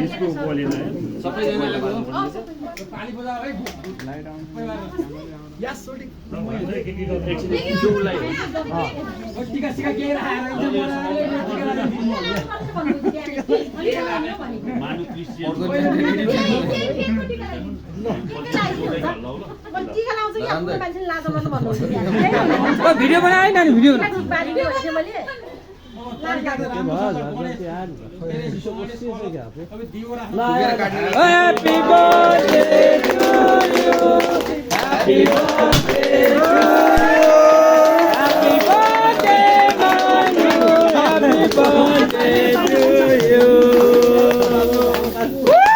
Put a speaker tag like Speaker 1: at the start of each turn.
Speaker 1: यसको बोलेन
Speaker 2: सबैजनाले
Speaker 3: भिडियो बनाए न video Happy birthday to you. Happy birthday to you. Happy birthday, Manu. Happy birthday to you. Woo!